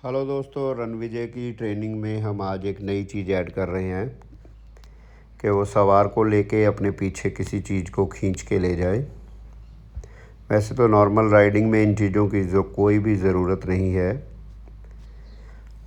Hello दोस्तों, रणविजय की training में हम आज एक नई चीज़ ऐड कर रहे हैं कि वो सवार को लेके अपने पीछे किसी चीज़ को खींच के ले जाए। वैसे तो नॉर्मल राइडिंग में इन चीज़ों की जो कोई भी ज़रूरत नहीं है,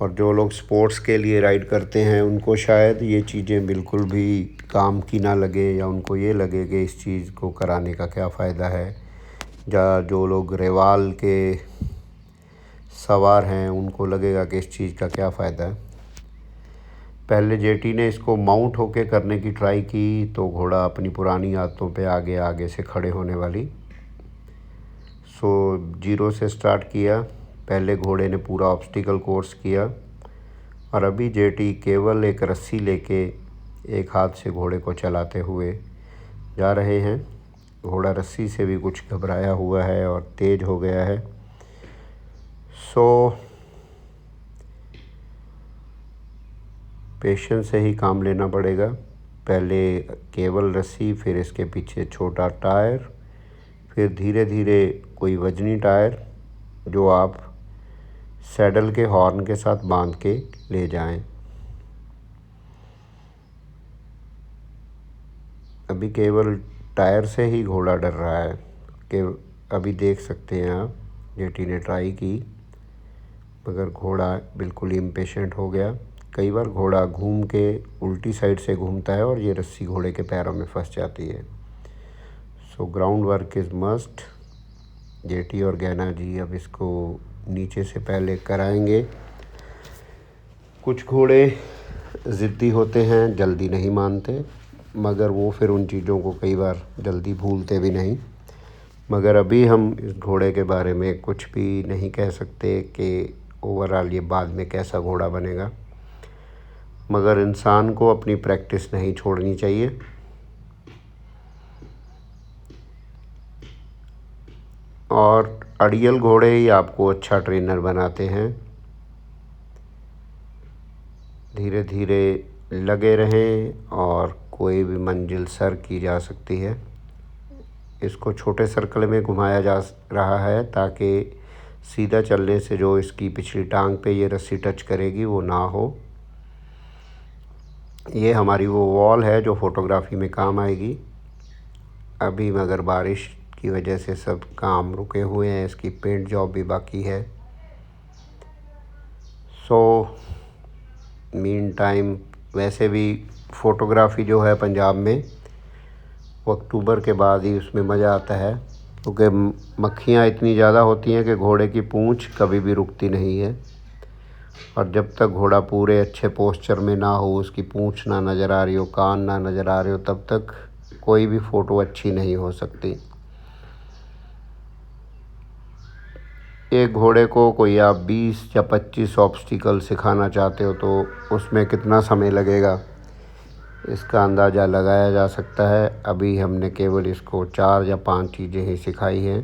और जो लोग स्पोर्ट्स के लिए राइड करते हैं उनको शायद ये चीज़ें बिल्कुल भी काम की ना लगे, या उनको ये लगे कि इस चीज़ को कराने का क्या फ़ायदा है। या जो लोग रेवाल के सवार हैं उनको लगेगा कि इस चीज़ का क्या फ़ायदा है। पहले जेटी ने इसको माउंट होके करने की ट्राई की तो घोड़ा अपनी पुरानी आदतों पे आगे आगे से खड़े होने वाली। जीरो से स्टार्ट किया। पहले घोड़े ने पूरा ऑब्स्टिकल कोर्स किया, और अभी जेटी केवल एक रस्सी लेके एक हाथ से घोड़े को चलाते हुए जा रहे हैं। घोड़ा रस्सी से भी कुछ घबराया हुआ है और तेज़ हो गया है। पेशेंस से ही काम लेना पड़ेगा। पहले केवल रस्सी, फिर इसके पीछे छोटा टायर, फिर धीरे धीरे कोई वजनी टायर जो आप सैडल के हॉर्न के साथ बांध के ले जाएं। अभी केवल टायर से ही घोड़ा डर रहा है कि अभी देख सकते हैं आप, जेटी ने ट्राई की मगर घोड़ा बिल्कुल इम्पेशेंट हो गया। कई बार घोड़ा घूम के उल्टी साइड से घूमता है और ये रस्सी घोड़े के पैरों में फंस जाती है। Ground work is must. Jetty और गैना जी अब इसको नीचे से पहले कराएंगे। कुछ घोड़े ज़िद्दी होते हैं, जल्दी नहीं मानते, मगर वो फिर उन चीज़ों को कई बार जल्दी भूलते भी नहीं। मगर अभी हम इस घोड़े के बारे में कुछ भी नहीं कह सकते कि ओवरऑल ये बाद में कैसा घोड़ा बनेगा। मगर इंसान को अपनी प्रैक्टिस नहीं छोड़नी चाहिए। और अड़ियल घोड़े ही आपको अच्छा ट्रेनर बनाते हैं। धीरे धीरे लगे रहें और कोई भी मंजिल सर की जा सकती है। इसको छोटे सर्कल में घुमाया जा रहा है ताकि सीधा चलने से जो इसकी पिछली टांग पे ये रस्सी टच करेगी वो ना हो। ये हमारी वो वॉल है जो फोटोग्राफी में काम आएगी। अभी मगर बारिश की वजह से सब काम रुके हुए हैं, इसकी पेंट जॉब भी बाकी है। मीन टाइम वैसे भी फ़ोटोग्राफ़ी जो है पंजाब में वो अक्टूबर के बाद ही उसमें मज़ा आता है, क्योंकि मक्खियाँ इतनी ज़्यादा होती हैं कि घोड़े की पूँछ कभी भी रुकती नहीं है। और जब तक घोड़ा पूरे अच्छे पोस्चर में ना हो, उसकी पूँछ ना नज़र आ रही हो, कान ना नज़र आ रहे हो, तब तक कोई भी फ़ोटो अच्छी नहीं हो सकती। एक घोड़े को कोई आप 20 या 25 ऑब्स्टिकल सिखाना चाहते हो तो उसमें कितना समय लगेगा, इसका अंदाज़ा लगाया जा सकता है। अभी हमने केवल इसको 4 या 5 चीज़ें ही सिखाई हैं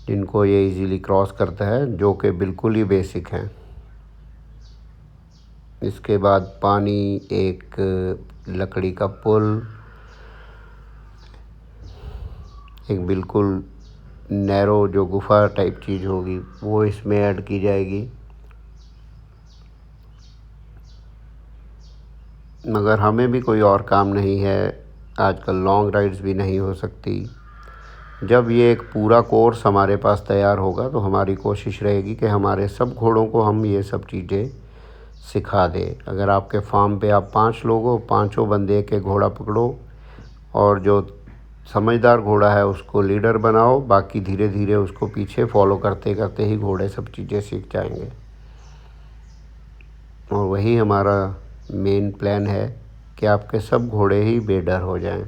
जिनको ये इजीली क्रॉस करता है, जो कि बिल्कुल ही बेसिक हैं। इसके बाद पानी, एक लकड़ी का पुल, एक बिल्कुल नैरो जो गुफा टाइप चीज़ होगी वो इसमें ऐड की जाएगी। मगर हमें भी कोई और काम नहीं है, आजकल लॉन्ग राइड्स भी नहीं हो सकती। जब ये एक पूरा कोर्स हमारे पास तैयार होगा तो हमारी कोशिश रहेगी कि हमारे सब घोड़ों को हम ये सब चीज़ें सिखा दें। अगर आपके फार्म पे आप 5 लोग हो, पाँचों बंदे के घोड़ा पकड़ो और जो समझदार घोड़ा है उसको लीडर बनाओ, बाकी धीरे धीरे उसको पीछे फॉलो करते करते ही घोड़े सब चीज़ें सीख जाएंगे। और वही हमारा मेन प्लान है कि आपके सब घोड़े ही बेडर हो जाएं।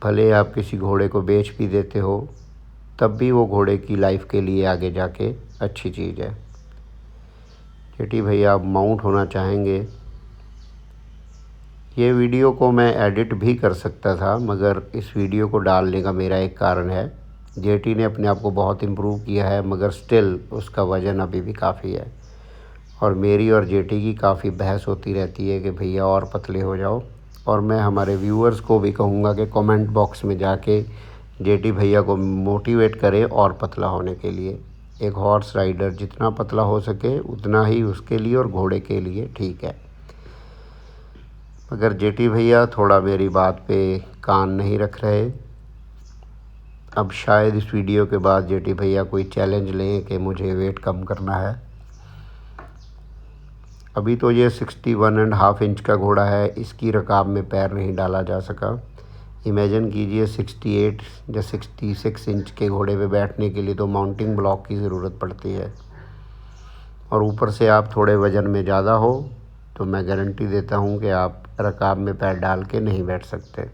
भले आप किसी घोड़े को बेच भी देते हो तब भी वो घोड़े की लाइफ के लिए आगे जाके अच्छी चीज़ है। जेटी भैया आप माउंट होना चाहेंगे। ये वीडियो को मैं एडिट भी कर सकता था, मगर इस वीडियो को डालने का मेरा एक कारण है। जेटी ने अपने आप को बहुत इम्प्रूव किया है, मगर स्टिल उसका वज़न अभी भी काफ़ी है। और मेरी और जेटी की काफ़ी बहस होती रहती है कि भैया और पतले हो जाओ। और मैं हमारे व्यूअर्स को भी कहूँगा कि कमेंट बॉक्स में जाके जेटी भैया को मोटिवेट करें और पतला होने के लिए। एक हॉर्स राइडर जितना पतला हो सके उतना ही उसके लिए और घोड़े के लिए ठीक है। मगर जेटी भैया थोड़ा मेरी बात पे कान नहीं रख रहे। अब शायद इस वीडियो के बाद जेटी भैया कोई चैलेंज लें कि मुझे वेट कम करना है। अभी तो ये 61.5 इंच का घोड़ा है, इसकी रकाब में पैर नहीं डाला जा सका। इमेजिन कीजिए 68 या 66 इंच के घोड़े पे बैठने के लिए तो माउंटिंग ब्लॉक की ज़रूरत पड़ती है, और ऊपर से आप थोड़े वज़न में ज़्यादा हो तो मैं गारंटी देता हूँ कि आप रकाब में पैर डाल के नहीं बैठ सकते।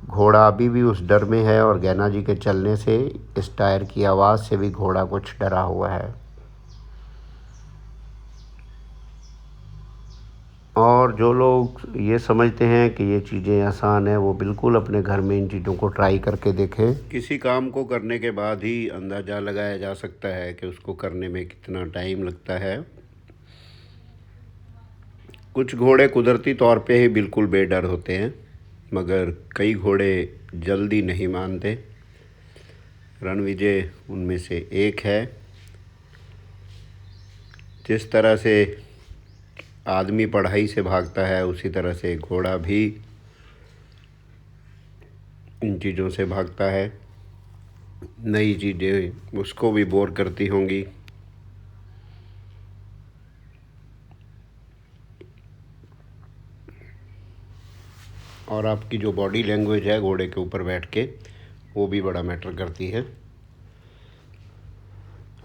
घोड़ा अभी भी उस डर में है और गैना जी के चलने से इस टायर की आवाज़ से भी घोड़ा कुछ डरा हुआ है। और जो लोग ये समझते हैं कि ये चीज़ें आसान है, वो बिल्कुल अपने घर में इन चीज़ों को ट्राई करके देखें। किसी काम को करने के बाद ही अंदाज़ा लगाया जा सकता है कि उसको करने में कितना टाइम लगता है। कुछ घोड़े कुदरती तौर पे ही बिल्कुल बेडर होते हैं, मगर कई घोड़े जल्दी नहीं मानते। रणविजय उनमें से एक है। जिस तरह से आदमी पढ़ाई से भागता है, उसी तरह से घोड़ा भी इन चीज़ों से भागता है। नई चीज़ें उसको भी बोर करती होंगी। और आपकी जो बॉडी लैंग्वेज है घोड़े के ऊपर बैठ के, वो भी बड़ा मैटर करती है।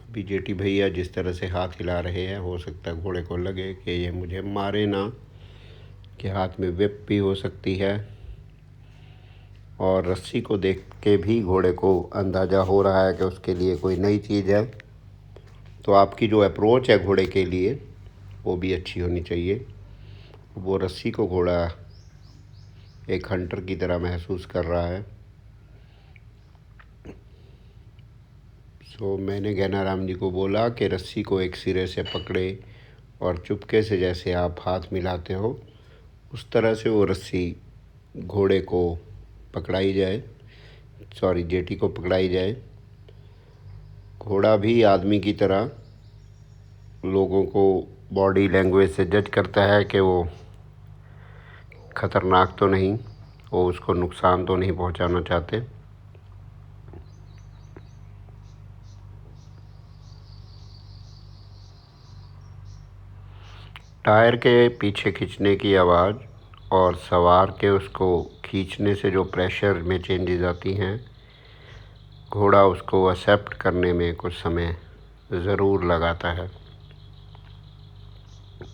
अभी जेटी भैया जिस तरह से हाथ हिला रहे हैं, हो सकता है घोड़े को लगे कि ये मुझे मारे ना, कि हाथ में whip भी हो सकती है। और रस्सी को देख के भी घोड़े को अंदाज़ा हो रहा है कि उसके लिए कोई नई चीज़ है। तो आपकी जो अप्रोच है घोड़े के लिए वो भी अच्छी होनी चाहिए। वो रस्सी को घोड़ा एक हंटर की तरह महसूस कर रहा है। तो मैंने गैनाराम जी को बोला कि रस्सी को एक सिरे से पकड़े और चुपके से जैसे आप हाथ मिलाते हो उस तरह से वो रस्सी घोड़े को पकड़ाई जाए, सॉरी जेटी को पकड़ाई जाए। घोड़ा भी आदमी की तरह लोगों को बॉडी लैंग्वेज से जज करता है कि वो ख़तरनाक तो नहीं, वो उसको नुकसान तो नहीं पहुंचाना चाहते। टायर के पीछे खींचने की आवाज़ और सवार के उसको खींचने से जो प्रेशर में चेंजेस आती हैं, घोड़ा उसको एक्सेप्ट करने में कुछ समय ज़रूर लगाता है।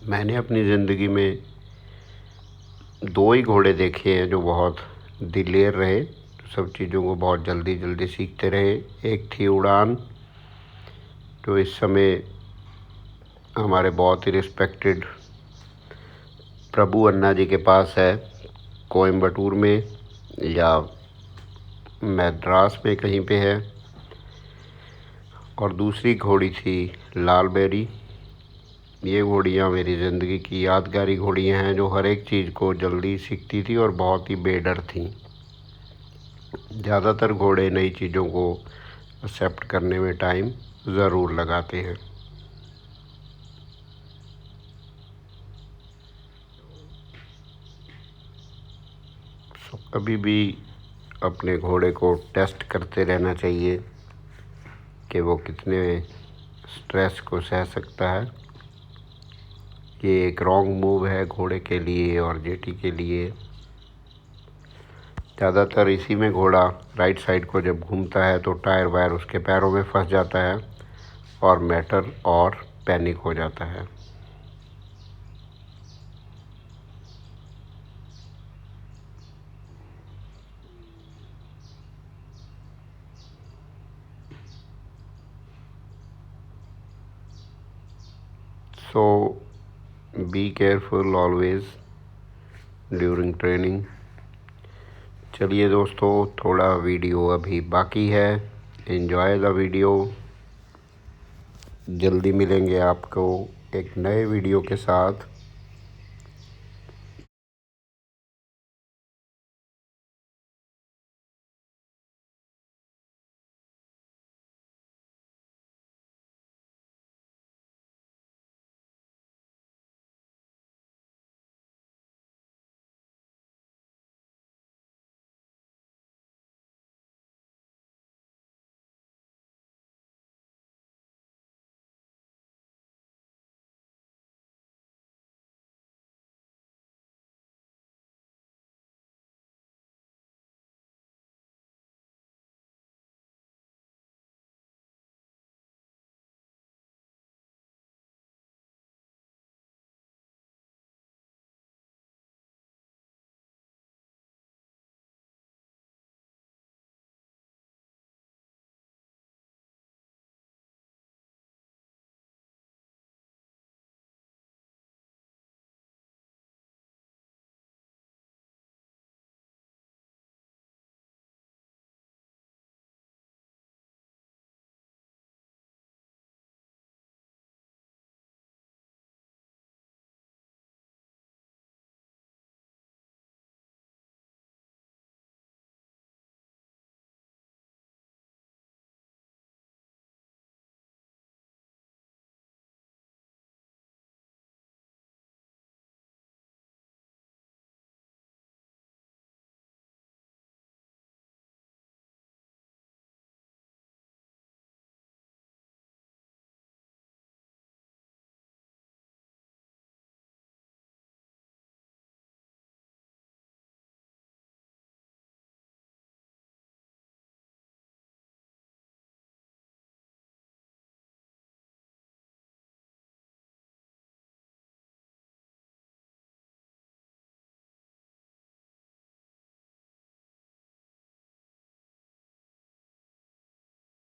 मैंने अपनी ज़िंदगी में 2 ही घोड़े देखे हैं जो बहुत दिलेर रहे, तो सब चीज़ों को बहुत जल्दी जल्दी सीखते रहे। एक थी उड़ान, जो इस समय हमारे बहुत ही रिस्पेक्टेड प्रभु अन्ना जी के पास है, कोयम्बटूर में या मद्रास में कहीं पे है। और दूसरी घोड़ी थी लाल बेरी। ये घोड़ियाँ मेरी ज़िंदगी की यादगारी घोड़ियाँ हैं जो हर एक चीज़ को जल्दी सीखती थी और बहुत ही बेडर थीं। ज़्यादातर घोड़े नई चीज़ों को एक्सेप्ट करने में टाइम ज़रूर लगाते हैं। कभी भी अपने घोड़े को टेस्ट करते रहना चाहिए कि वो कितने स्ट्रेस को सह सकता है। ये एक रॉन्ग मूव है घोड़े के लिए और जेटी के लिए। ज़्यादातर इसी में घोड़ा राइट साइड को जब घूमता है तो टायर वायर उसके पैरों में फंस जाता है और मैटर और पैनिक हो जाता है। So be careful always during training। चलिए दोस्तों, थोड़ा वीडियो अभी बाकी है, एंजॉय द वीडियो। जल्दी मिलेंगे आपको एक नए वीडियो के साथ।